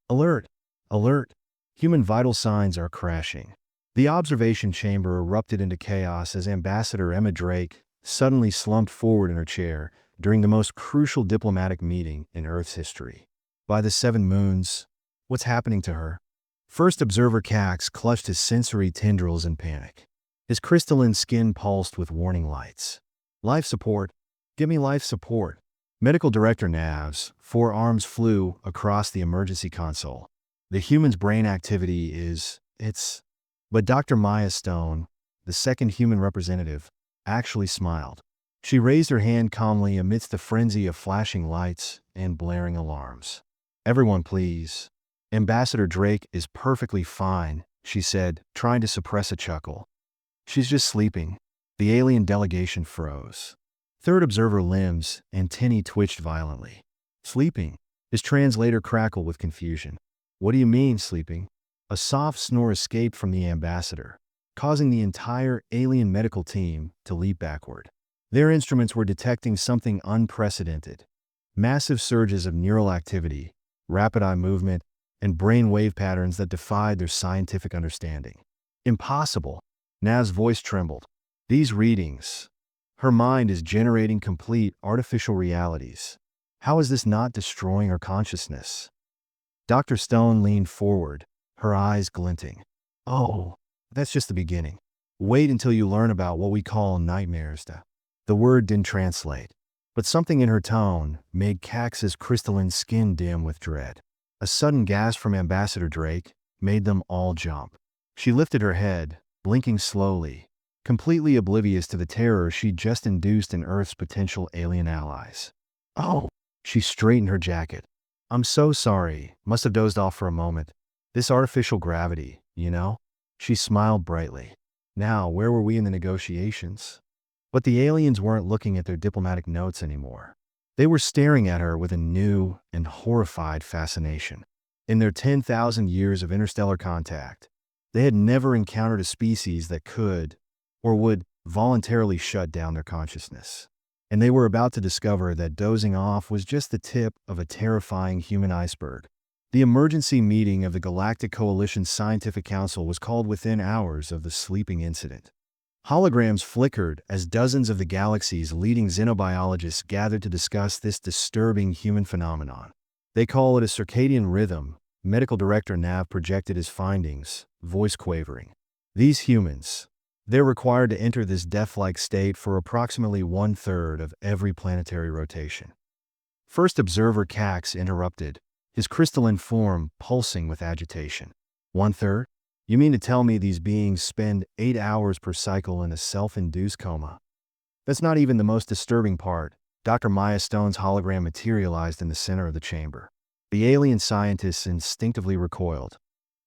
Alert! Alert! Human vital signs are crashing. The observation chamber erupted into chaos as Ambassador Emma Drake suddenly slumped forward in her chair during the most crucial diplomatic meeting in Earth's history. By the 7 moons, what's happening to her? First observer Cax clutched his sensory tendrils in panic. His crystalline skin pulsed with warning lights. Life support. Give me life support. Medical Director Nav's 4 arms flew across the emergency console. The human's brain activity it's... But Dr. Maya Stone, the second human representative, actually smiled. She raised her hand calmly amidst the frenzy of flashing lights and blaring alarms. Everyone please. Ambassador Drake is perfectly fine, she said, trying to suppress a chuckle. She's just sleeping. The alien delegation froze. Third observer Lim's antennae twitched violently. Sleeping? His translator crackled with confusion. What do you mean, sleeping? A soft snore escaped from the ambassador, causing the entire alien medical team to leap backward. Their instruments were detecting something unprecedented. Massive surges of neural activity, rapid eye movement, and brain wave patterns that defied their scientific understanding. Impossible. Nav's voice trembled. These readings. Her mind is generating complete artificial realities. How is this not destroying her consciousness? Dr. Stone leaned forward, her eyes glinting. Oh, that's just the beginning. Wait until you learn about what we call nightmares. The word didn't translate, but something in her tone made Cax's crystalline skin dim with dread. A sudden gasp from Ambassador Drake made them all jump. She lifted her head, blinking slowly, completely oblivious to the terror she'd just induced in Earth's potential alien allies. Oh! She straightened her jacket. I'm so sorry, must have dozed off for a moment. This artificial gravity, you know? She smiled brightly. Now, where were we in the negotiations? But the aliens weren't looking at their diplomatic notes anymore. They were staring at her with a new and horrified fascination. In their 10,000 years of interstellar contact, they had never encountered a species that could, or would, voluntarily shut down their consciousness. And they were about to discover that dozing off was just the tip of a terrifying human iceberg. The emergency meeting of the Galactic Coalition Scientific Council was called within hours of the sleeping incident. Holograms flickered as dozens of the galaxy's leading xenobiologists gathered to discuss this disturbing human phenomenon. They call it a circadian rhythm, Medical Director Nav projected his findings, voice quavering. These humans, they're required to enter this death-like state for approximately 1/3 of every planetary rotation. First observer Cax interrupted, his crystalline form pulsing with agitation. 1/3? You mean to tell me these beings spend 8 hours per cycle in a self-induced coma? That's not even the most disturbing part. Dr. Maya Stone's hologram materialized in the center of the chamber. The alien scientists instinctively recoiled.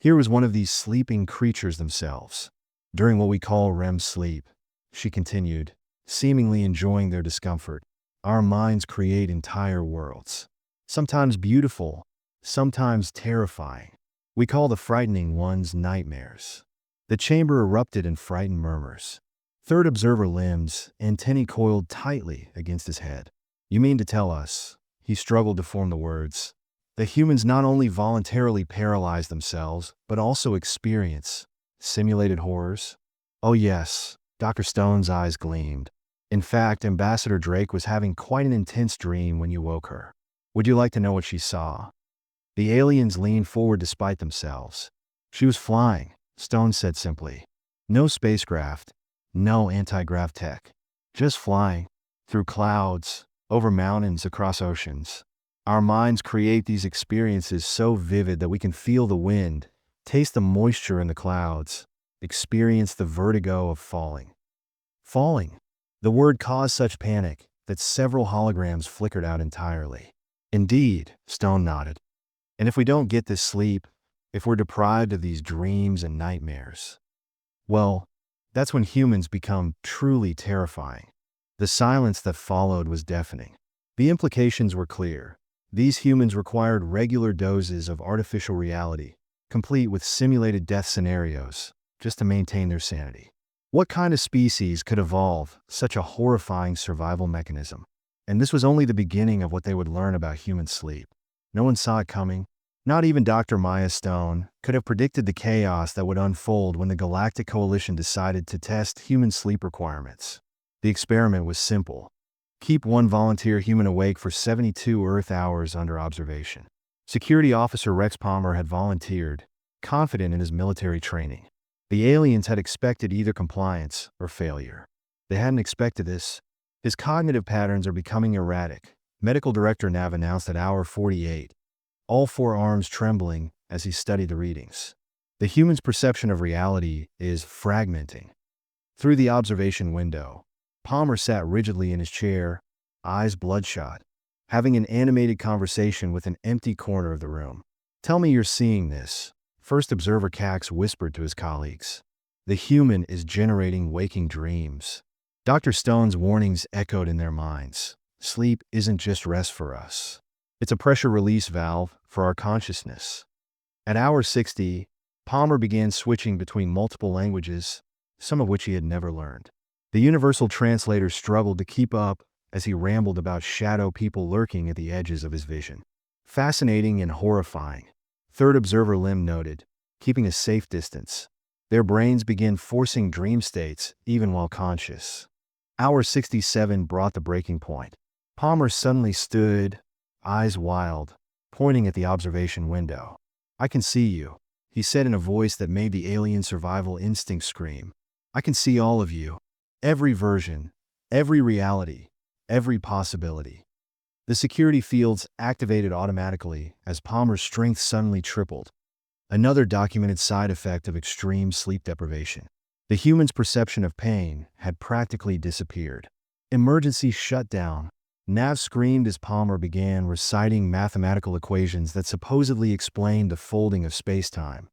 Here was one of these sleeping creatures themselves. During what we call REM sleep, she continued, seemingly enjoying their discomfort, our minds create entire worlds. Sometimes beautiful, sometimes terrifying. We call the frightening ones nightmares. The chamber erupted in frightened murmurs. Third observer Lim's antennae coiled tightly against his head. You mean to tell us, he struggled to form the words, that humans not only voluntarily paralyze themselves, but also experience simulated horrors? Oh yes, Dr. Stone's eyes gleamed. In fact, Ambassador Drake was having quite an intense dream when you woke her. Would you like to know what she saw? The aliens leaned forward despite themselves. She was flying, Stone said simply. No spacecraft, no anti-grav tech. Just flying, through clouds, over mountains, across oceans. Our minds create these experiences so vivid that we can feel the wind, taste the moisture in the clouds, experience the vertigo of falling. Falling. The word caused such panic that several holograms flickered out entirely. Indeed, Stone nodded. And if we don't get this sleep, if we're deprived of these dreams and nightmares, well, that's when humans become truly terrifying. The silence that followed was deafening. The implications were clear. These humans required regular doses of artificial reality, complete with simulated death scenarios, just to maintain their sanity. What kind of species could evolve such a horrifying survival mechanism? And this was only the beginning of what they would learn about human sleep. No one saw it coming, Not even Dr. Maya Stone could have predicted the chaos that would unfold when the Galactic Coalition decided to test human sleep requirements. The experiment was simple. Keep one volunteer human awake for 72 Earth hours under observation. Security Officer Rex Palmer had volunteered, confident in his military training. The aliens had expected either compliance or failure. They hadn't expected this. His cognitive patterns are becoming erratic. Medical Director Nav announced at hour 48, all four arms trembling as he studied the readings. The human's perception of reality is fragmenting. Through the observation window, Palmer sat rigidly in his chair, eyes bloodshot, having an animated conversation with an empty corner of the room. "Tell me you're seeing this," First Observer Cax whispered to his colleagues. "The human is generating waking dreams." Dr. Stone's warnings echoed in their minds. Sleep isn't just rest for us. It's a pressure release valve for our consciousness. At hour 60, Palmer began switching between multiple languages, some of which he had never learned. The universal translator struggled to keep up as he rambled about shadow people lurking at the edges of his vision. "Fascinating and horrifying," Third Observer Lim noted, keeping a safe distance. "Their brains begin forcing dream states even while conscious." Hour 67 brought the breaking point. Palmer suddenly stood, eyes wild, pointing at the observation window. "I can see you," he said in a voice that made the alien survival instinct scream. "I can see all of you. Every version, every reality, every possibility." The security fields activated automatically as Palmer's strength suddenly tripled. Another documented side effect of extreme sleep deprivation. The human's perception of pain had practically disappeared. "Emergency shutdown," Nav screamed as Palmer began reciting mathematical equations that supposedly explained the folding of space-time.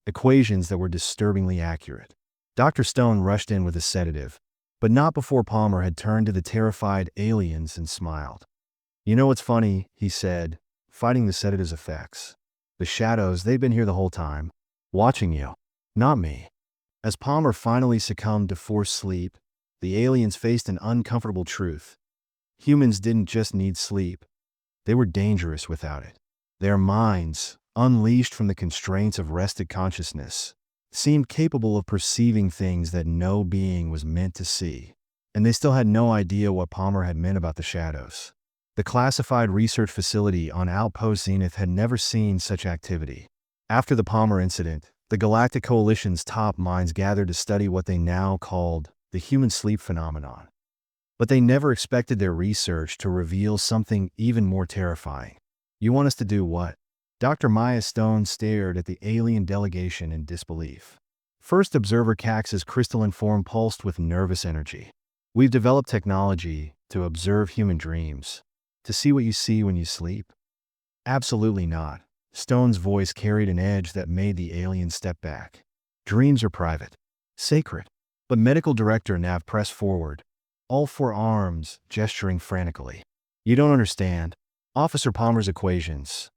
Equations that were disturbingly accurate. Dr. Stone rushed in with a sedative, but not before Palmer had turned to the terrified aliens and smiled. "You know what's funny," he said, fighting the sedative's effects. "The shadows, they've been here the whole time, watching you, not me." As Palmer finally succumbed to forced sleep, the aliens faced an uncomfortable truth. Humans didn't just need sleep. They were dangerous without it. Their minds, unleashed from the constraints of rested consciousness, seemed capable of perceiving things that no being was meant to see. And they still had no idea what Palmer had meant about the shadows. The classified research facility on Outpost Zenith had never seen such activity. After the Palmer incident, the Galactic Coalition's top minds gathered to study what they now called the human sleep phenomenon. But they never expected their research to reveal something even more terrifying. "You want us to do what?" Dr. Maya Stone stared at the alien delegation in disbelief. First Observer Cax's crystalline form pulsed with nervous energy. "We've developed technology to observe human dreams, to see what you see when you sleep." "Absolutely not." Stone's voice carried an edge that made the alien step back. "Dreams are private, sacred." But Medical Director Nav pressed forward, all four arms gesturing frantically. "You don't understand. Officer Palmer's equations,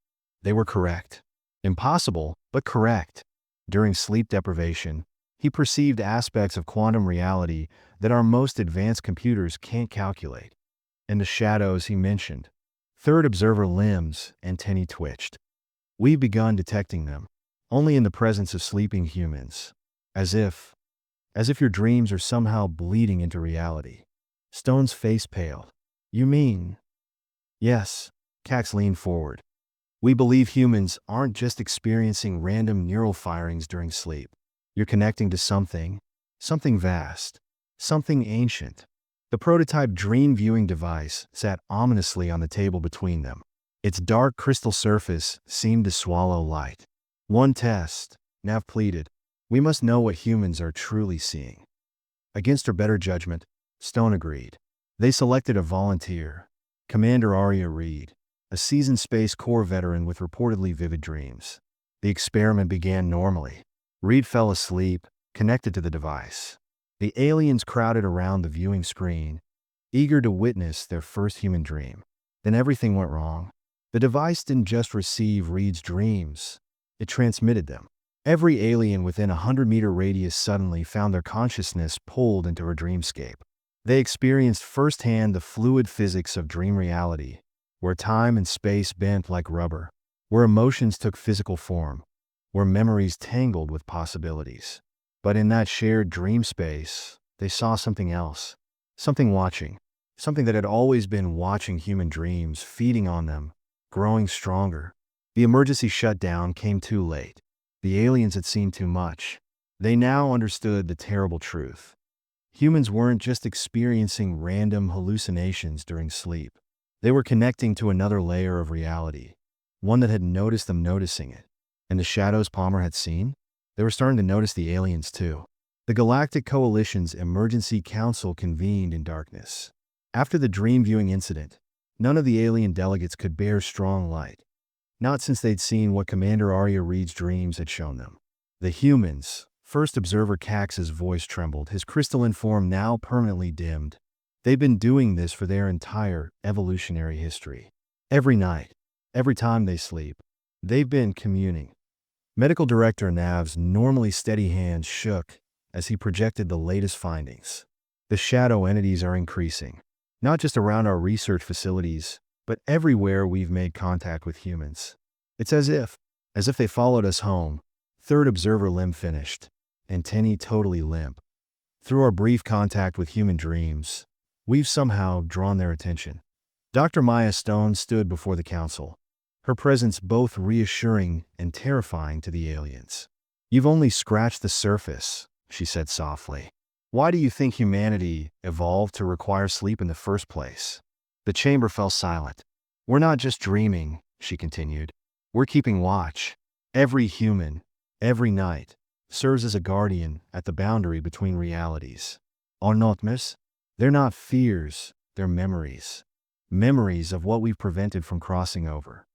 they were correct. Impossible, but correct." During sleep deprivation, he perceived aspects of quantum reality that our most advanced computers can't calculate. And the shadows he mentioned. Third Observer Lim's antennae twitched. "We've begun detecting them, only in the presence of sleeping humans. As if your dreams are somehow bleeding into reality." Stone's face paled. "You mean?" "Yes." Cax leaned forward. "We believe humans aren't just experiencing random neural firings during sleep. You're connecting to something vast, something ancient." The prototype dream viewing device sat ominously on the table between them. Its dark crystal surface seemed to swallow light. "One test," Nav pleaded. "We must know what humans are truly seeing." Against her better judgment, Stone agreed. They selected a volunteer, Commander Arya Reed, a seasoned Space Corps veteran with reportedly vivid dreams. The experiment began normally. Reed fell asleep, connected to the device. The aliens crowded around the viewing screen, eager to witness their first human dream. Then everything went wrong. The device didn't just receive Reed's dreams, it transmitted them. Every alien within a 100-meter radius suddenly found their consciousness pulled into her dreamscape. They experienced firsthand the fluid physics of dream reality, where time and space bent like rubber. where emotions took physical form, where memories tangled with possibilities. But in that shared dream space, they saw something else, something watching, something that had always been watching human dreams, feeding on them, growing stronger. The emergency shutdown came too late. The aliens had seen too much. They now understood the terrible truth. Humans weren't just experiencing random hallucinations during sleep. They were connecting to another layer of reality, one that had noticed them noticing it. And the shadows Palmer had seen? They were starting to notice the aliens too. The Galactic Coalition's emergency council convened in darkness. After the dream viewing incident, none of the alien delegates could bear strong light. Not since they'd seen what Commander Arya Reed's dreams had shown them. The humans, First Observer Cax's voice trembled, his crystalline form now permanently dimmed. They've been doing this for their entire evolutionary history. Every night, every time they sleep, they've been communing. Medical Director Nav's normally steady hands shook as he projected the latest findings. The shadow entities are increasing, not just around our research facilities, but everywhere we've made contact with humans. It's as if they followed us home, third observer limb finished, antennae totally limp. Through our brief contact with human dreams, we've somehow drawn their attention. Dr. Maya Stone stood before the council, her presence both reassuring and terrifying to the aliens. "You've only scratched the surface," she said softly. "Why do you think humanity evolved to require sleep in the first place?" The chamber fell silent. "We're not just dreaming," she continued. "We're keeping watch. Every human, every night, serves as a guardian at the boundary between realities. Our nightmares? They're not fears, they're memories. Memories of what we've prevented from crossing over."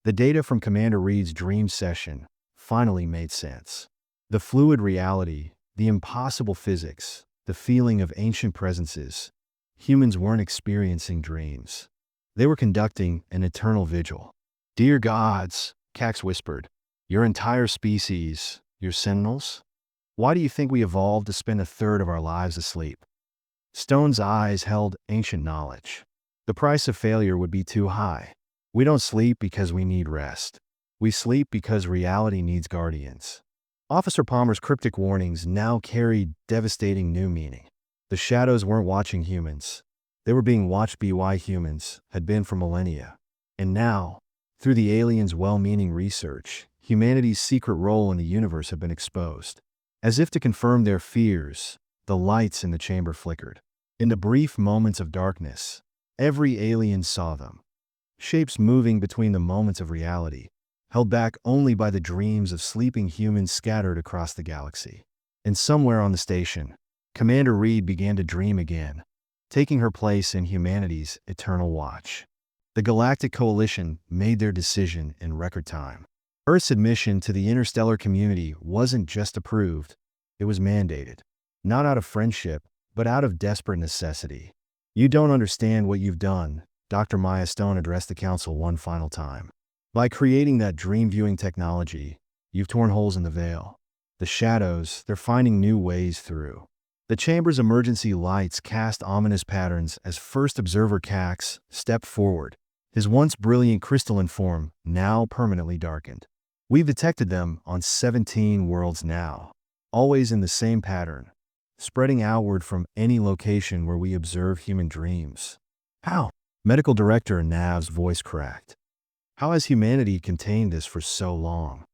The data from Commander Reed's dream session finally made sense. The fluid reality, the impossible physics, the feeling of ancient presences. Humans weren't experiencing dreams. They were conducting an eternal vigil. "Dear gods," Cax whispered, "your entire species, your sentinels? Why do you think we evolved to spend a third of our lives asleep?" Stone's eyes held ancient knowledge. The price of failure would be too high. We don't sleep because we need rest. We sleep because reality needs guardians. Officer Palmer's cryptic warnings now carried devastating new meaning. The shadows weren't watching humans. They were being watched by humans had been for millennia. And now, through the aliens' well-meaning research, humanity's secret role in the universe had been exposed. As if to confirm their fears, the lights in the chamber flickered. In the brief moments of darkness, every alien saw them. Shapes moving between the moments of reality, held back only by the dreams of sleeping humans scattered across the galaxy. And somewhere on the station, Commander Reed began to dream again, taking her place in humanity's eternal watch. The Galactic Coalition made their decision in record time. Earth's admission to the interstellar community wasn't just approved, it was mandated. Not out of friendship, but out of desperate necessity. "You don't understand what you've done," Dr. Maya Stone addressed the council one final time. "By creating that dream-viewing technology, you've torn holes in the veil. The shadows, they're finding new ways through." The chamber's emergency lights cast ominous patterns as First Observer Cax stepped forward, his once brilliant crystalline form now permanently darkened. "We've detected them on 17 worlds now, always in the same pattern, spreading outward from any location where we observe human dreams." "How?" Medical Director Nav's voice cracked. "How has humanity contained this for so long?"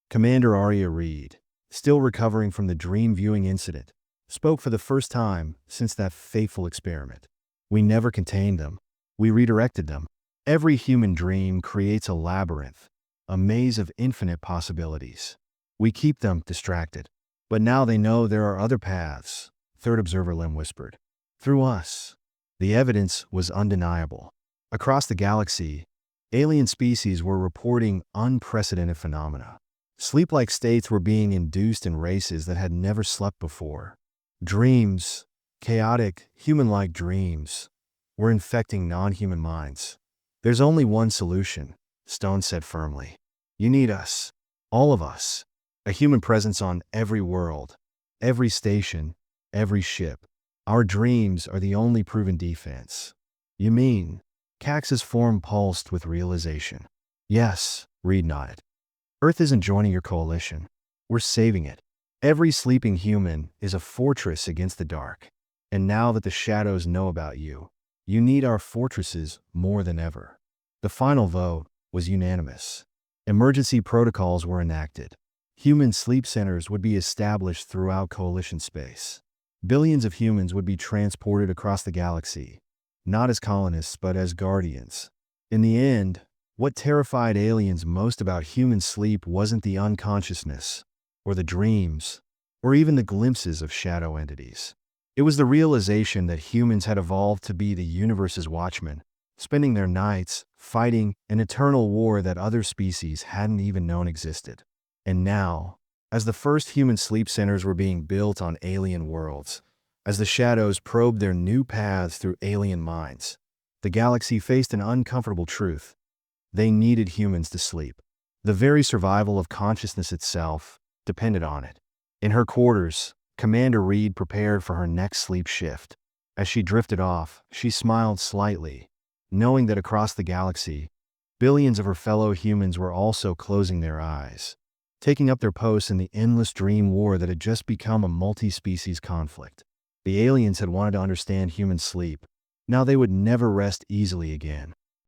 Commander Arya Reed, still recovering from the dream viewing incident, spoke for the first time since that fateful experiment. "We never contained them. We redirected them. Every human dream creates a labyrinth, a maze of infinite possibilities. We keep them distracted. But now they know there are other paths," Third Observer Lim whispered. "Through us." The evidence was undeniable. Across the galaxy, alien species were reporting unprecedented phenomena. Sleep-like states were being induced in races that had never slept before. Dreams, chaotic, human-like dreams, were infecting non-human minds. "There's only one solution," Stone said firmly. "You need us. All of us. A human presence on every world, every station, every ship. Our dreams are the only proven defense." "You mean?" Cax's form pulsed with realization. "Yes. Reed nodded. Earth isn't joining your coalition. We're saving it. Every sleeping human is a fortress against the dark. And now that the shadows know about you, you need our fortresses more than ever. The final vote was unanimous. Emergency protocols were enacted. Human sleep centers would be established throughout coalition space. Billions of humans would be transported across the galaxy, not as colonists but as guardians. In the end, what terrified aliens most about human sleep wasn't the unconsciousness, or the dreams, or even the glimpses of shadow entities. It was the realization that humans had evolved to be the universe's watchmen, spending their nights fighting an eternal war that other species hadn't even known existed. And now, as the first human sleep centers were being built on alien worlds, as the shadows probed their new paths through alien minds, the galaxy faced an uncomfortable truth. They needed humans to sleep. The very survival of consciousness itself depended on it. In her quarters, Commander Reed prepared for her next sleep shift. As she drifted off, she smiled slightly, knowing that across the galaxy, billions of her fellow humans were also closing their eyes, taking up their posts in the endless dream war that had just become a multi-species conflict. The aliens had wanted to understand human sleep. Now they would never rest easily again.